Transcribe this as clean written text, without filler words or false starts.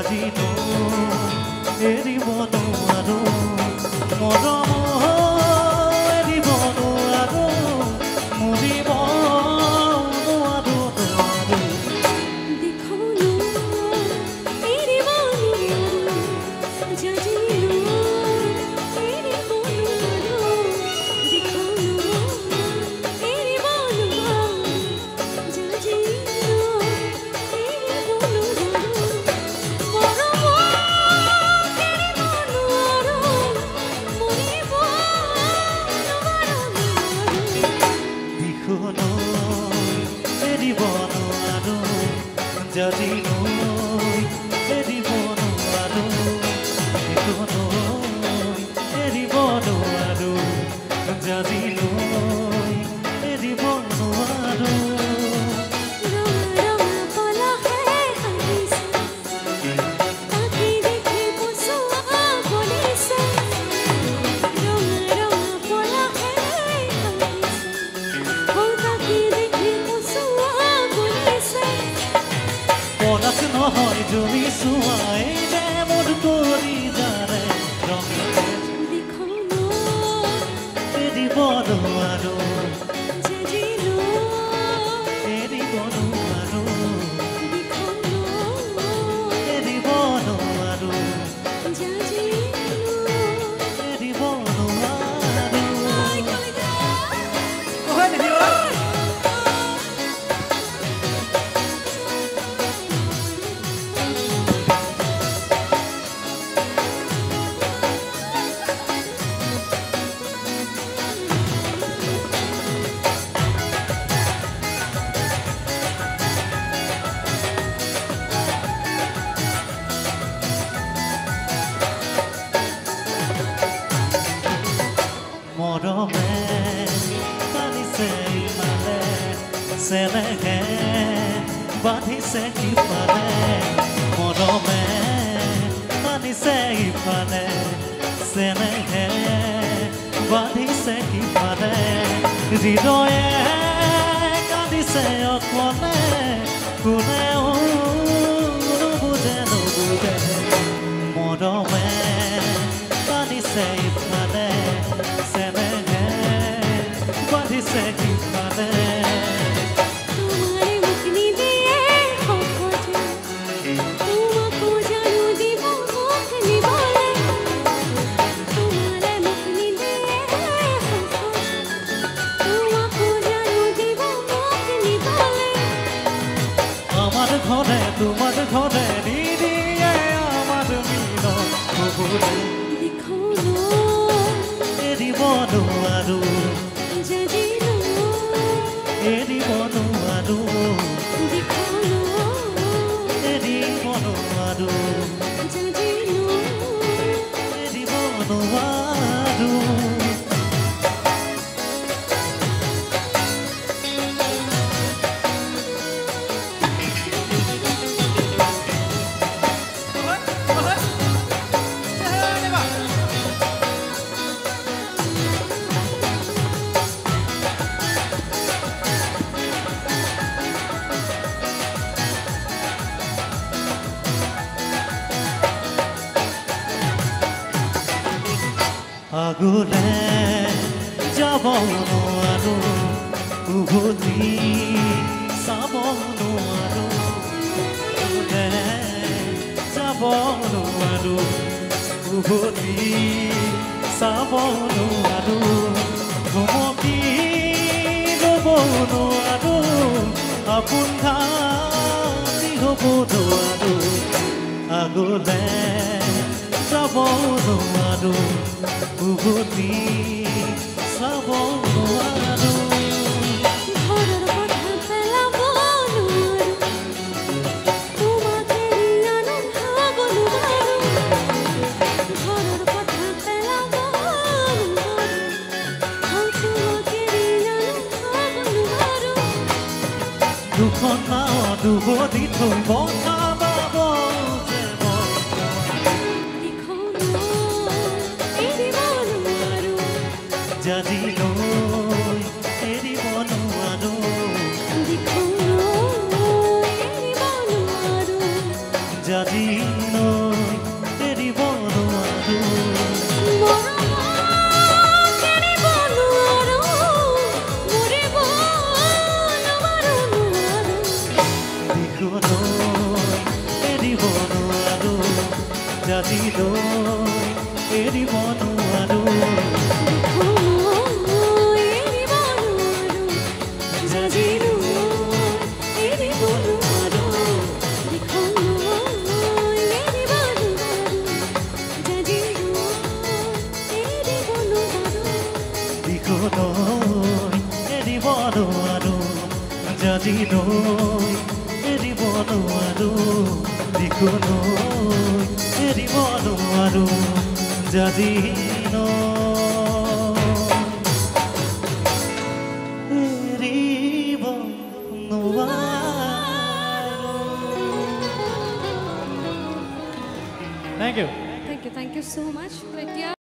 জাজিনো এৰিব নোৱাৰো মৰম এৰিব নোৱাৰো মৰিব নোৱাৰো নোৱাৰো দেখোনো এৰিব নোৱাৰো জাজিনো এৰিব নোৱাৰো দেখোনো এৰিব নোৱাৰো জাজিনো এৰিব নোৱাৰো জাজিনো এৰিব নোৱাৰো দেখোনো এৰিব নোৱাৰো জাজিনো এৰিব নোৱাৰো পৰাক নহয় জমি চোৱাই যে মোৰ কৰি জানে ৰঙে এৰিব নোৱাৰো এৰিব নোৱাৰো এৰিব নোৱাৰো এৰিব নোৱাৰো মৰমে বান্ধিছে ইমানে চেনেহে বান্ধিছে ইফালে মৰমে বান্ধিছে ইফালে চেনেহে বান্ধিছে ইফালে হৃদয়ে কান্দিছে অকলে কোনেও নুবুজে নুবুজে মৰমে বান্ধিছে ইফালে বান্ধিছে ইফালে আমাৰ ঘৰে তোমাৰ ঘৰে নিদিয়ে আমাৰ মিল কবুলে এৰিব নোৱাৰো এৰিব নোৱাৰো এৰিব নোৱাৰো এৰিব নোৱাৰো আগলে যাব নোৱাৰো উভতি চাব নোৱাৰো আগলে যাব নোৱাৰো উভতি চাব নোৱাৰো ঘুমতি ৰ'ব নোৱাৰো আপোন ঘাটি হ'ব নোৱাৰো আগলে যাব নোৱাৰো উভতি চাব নোৱাৰো দুখন নাও দুবদি থৈ বন্ধা পাব জাজিনো এৰিব নোৱাৰো জাজি নৈ এৰিব নোৱাৰো জাজি নৈ এৰিব নোৱাৰো জাজি নৈ এৰিব নোৱাৰো দিখো নৈ এৰিব নোৱাৰো জাজি নৈ এৰিব নোৱাৰো দিখো নৈ এৰিব নোৱাৰো জাজি এৰিব নোৱাৰো Thank you so much, Pratya.